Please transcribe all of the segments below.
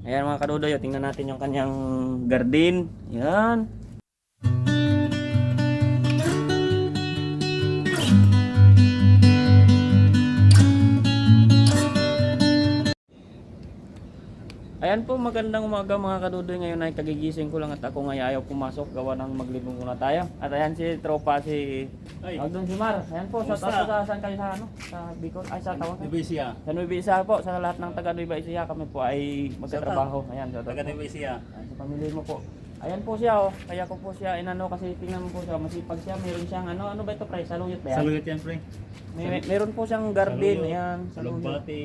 Ayan mga kadudoy, tingnan natin yung kanyang garden. Ayan. Ayan po, magandang umaga mga kadudoy. Ngayon ay kagigising ko lang at ako ngayon ayaw pumasok gawa ng maglibong muna tayo. At ayan si tropa, si Ay, Doon si Mar. Ayan po, sa Kumusta? saan kayo sa ano? Sa Bicol? Ay sa Tawang. Nubesia. Sa Nueva Ecija po, sa lahat ng taga Nueva Ecija kami po ay magtatrabaho. Ayan, sa Taga Nubesia. sa pamilya mo po. Ayan po siya oh. Kaya ko po siya inano kasi tingnan mo po siya, masipag siya. Meron siyang ano ba ito pre? Saluyot ba yan? Saluyot yan, pre. Meron po siyang garden. Saluyot, Ayan, Salugbati,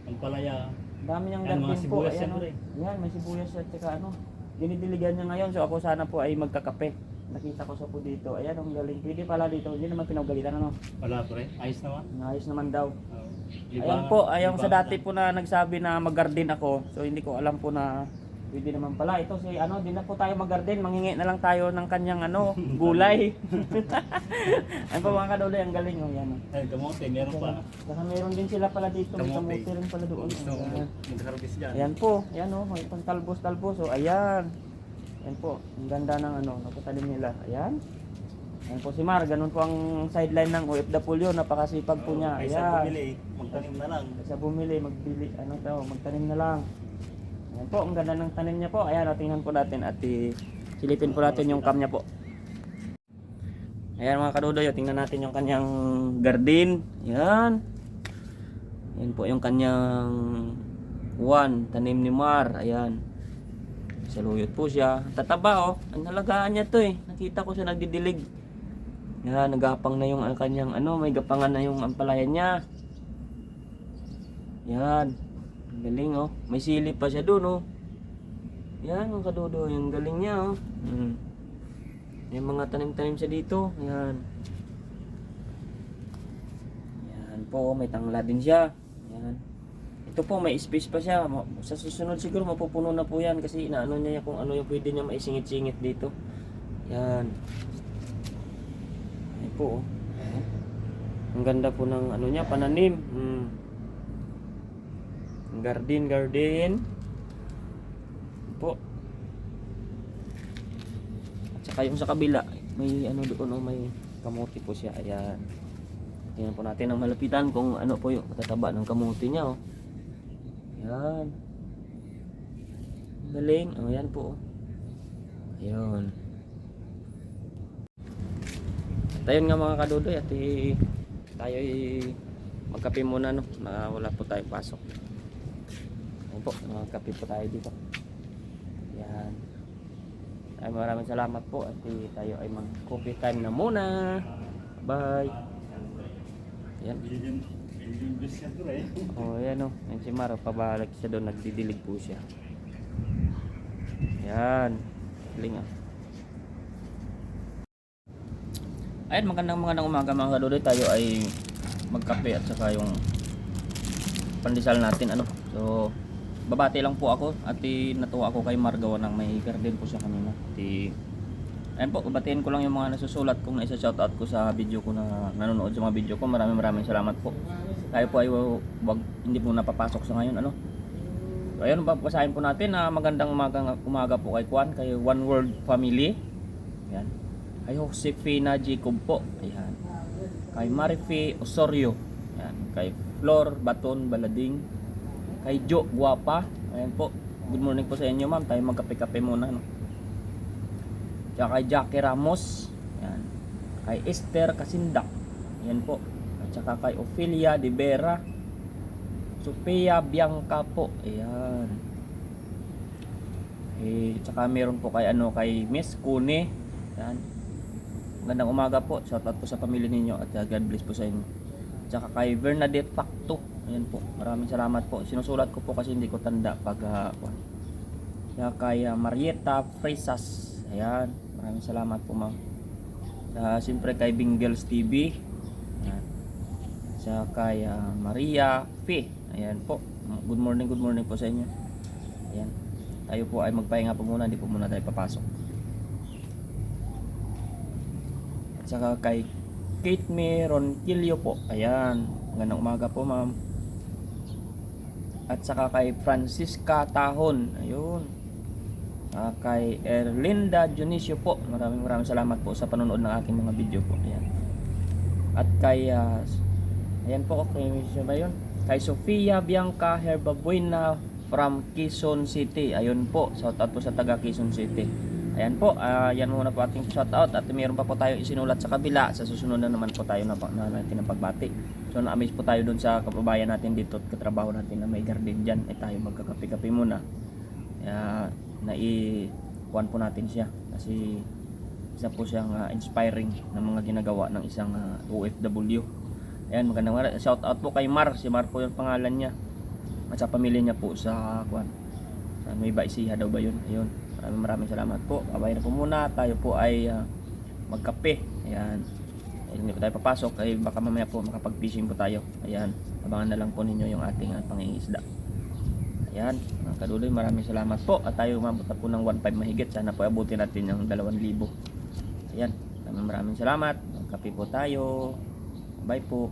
Ampalaya. Dami niyang Yan, mga garden po. sibuyas Ayan, yan, oh. pre. Yan, may sibuyas at saka ano. Dinidiligan niya ngayon. So ako sana po ay magkakape. Nakita ko sa po dito. Ayan, ang galing. Pwede pala dito. Hindi naman pinagalitan ano. Wala, pre. Ayos naman. Ayos naman daw. Oh. Ayan po, ayon sa dati po na nagsabi na mag-garden ako. So hindi ko alam po na pwede naman pala. Ito si ano, din na po tayo mag-garden. Mangingi na lang tayo ng kanyang ano, gulay. Ayun po mga kaduloy, ang galing oh, yan. Oh. Ay, kamote, meron pa. Saka meron din sila pala dito, may Kamote. kamote rin pala doon. Gusto mo Ayan. mag-harvest dyan. Ayan po, ayan oh, may pang talbos-talbos oh, ayan. Ayan po, ang ganda ng ano, napatalim nila. Ayan. Ayan po si Mar, ganun po ang sideline ng OFW, napakasipag po niya. Kaysa Ayan. bumili, magtanim na lang. Sa bumili, magbili, ano to, magtanim na lang. Ayan po, ang ganda ng tanim niya po. Ayan, o, tingnan po natin at silipin po natin yung cam niya po. Ayan mga kadudoy, o, tingnan natin yung kanyang garden. Ayan. Ayan po yung kanyang tanim ni Mar. Ayan. Saluyot po siya. Tataba oh. Ang nalagaan niya to eh. Nakita ko siya nagdidilig. Yan, nagapang na yung kanyang ano, may gapangan na yung ampalaya niya. Yan. Ang galing oh. May silip pa siya doon oh. Yan mga kadudo, yung galing niya oh. May mga tanim-tanim siya dito. Yan. Yan po, may tangla din siya. Yan. Ito po, may space pa siya. Sa susunod siguro mapupuno na po yan kasi inaano niya kung ano yung pwede niya maisingit-singit dito. Yan. Yan po oh. Ang ganda po ng ano niya, pananim. Garden po. At saka yung sa kabila may ano doon oh, may kamote po siya. Ayan. Tingnan po natin ang malapitan kung ano po yung matataba ng kamote niya oh. Ayan. Galing. Oh, ayan po oh. Ayun. At ayun nga mga kadudoy at tayo magkape muna no, na wala po tayong pasok. Ayun po, magkape po tayo dito. Yan. Ay maraming salamat po at tayo ay mag-coffee time na muna. Bye. Yan. Oh, yan oh. Yan si Maro, pabalik siya doon, nagdidilig po siya. Yan. Galing ah. Ayun, magandang umaga mga kadudoy. Tayo ay magkape at saka yung pandesal natin ano. So babati lang po ako at natuwa ako kay Margawa ng may garden po siya kanina. Ayun po, babatiin ko lang yung mga nasusulat kong na isa-shoutout ko sa video ko na nanonood sa mga video ko. Maraming salamat po. Tayo po ay hindi po napapasok sa ngayon ano. So ayun, babasahin po natin na magandang umaga po kay Juan, kay One World Family. Yan. Kay Josefina Jacob po. Ayan. Kay Marife Osorio. Ayan. Kay Flor Baton Balading. Kay Jo Guapa. Ayan po. Good morning po sa inyo ma'am. Tayo magkape-kape muna no. Tsaka kay Jackie Ramos. Ayan. Kay Esther Kasindak. Ayan po. At saka kay Ophelia De Vera. Sophia Bianca po. Ayan. Tsaka meron po kay Miss Kune. Ayan. Magandang umaga po. Shoutout po sa pamilya ninyo at God bless po sa inyo. Tsaka kay Bernadette Facto. Ayan po. Maraming salamat po. Sinusulat ko po kasi hindi ko tanda pag tsaka kay Marietta Fresas. Ayan. Maraming salamat po ma'am. Siyempre kay Bingles TV. Ayan. Tsaka kay Maria Fe. Ayan po. Good morning po sa inyo. Ayan. Tayo po ay magpahinga po muna. Hindi po muna tayo papasok. Saka kay Kate May Ronquillo po. Ayan. Magandang umaga po ma'am. At saka kay Francisca Tahon. Ayun. Kay Erlinda Dionisio po. Maraming salamat po sa panonood ng aking mga video po. Ayan. At kay ayan po, okay, ba yun? Kay Sofia Bianca Herbabuena from Quezon City. Ayun po, shout out po sa taga Quezon City. Ayan po, yan muna po ating shout out. At mayroon pa po tayo isinulat sa kabila. Sa susunod na naman po tayo na natin ang pagbati. So na-amaze po tayo dun sa kababayan natin dito at katrabaho natin na may garden dyan. Tayo magkakape-kape muna. Nai-kuhan po natin siya. Kasi isa po siyang inspiring ng mga ginagawa ng isang OFW. Ayan, magandang shout out po kay Mar. Si Mar po yung pangalan niya. At sa pamilya niya po sa Nueva Ecija daw ba yun? Ayun. Maraming salamat po. Babay na po muna. Tayo po ay magkape. Ayan. Hindi po tayo papasok. Ay baka mamaya po makapag-fishing po tayo. Ayan. Abangan na lang po ninyo yung ating pangingisda. Ayan. Mga kaduloy, maraming salamat po. At tayo umabot na po ng 1.5 mahigit. Sana po abutin natin yung 2,000. Ayan. Maraming salamat. Magkape po tayo. Bye po.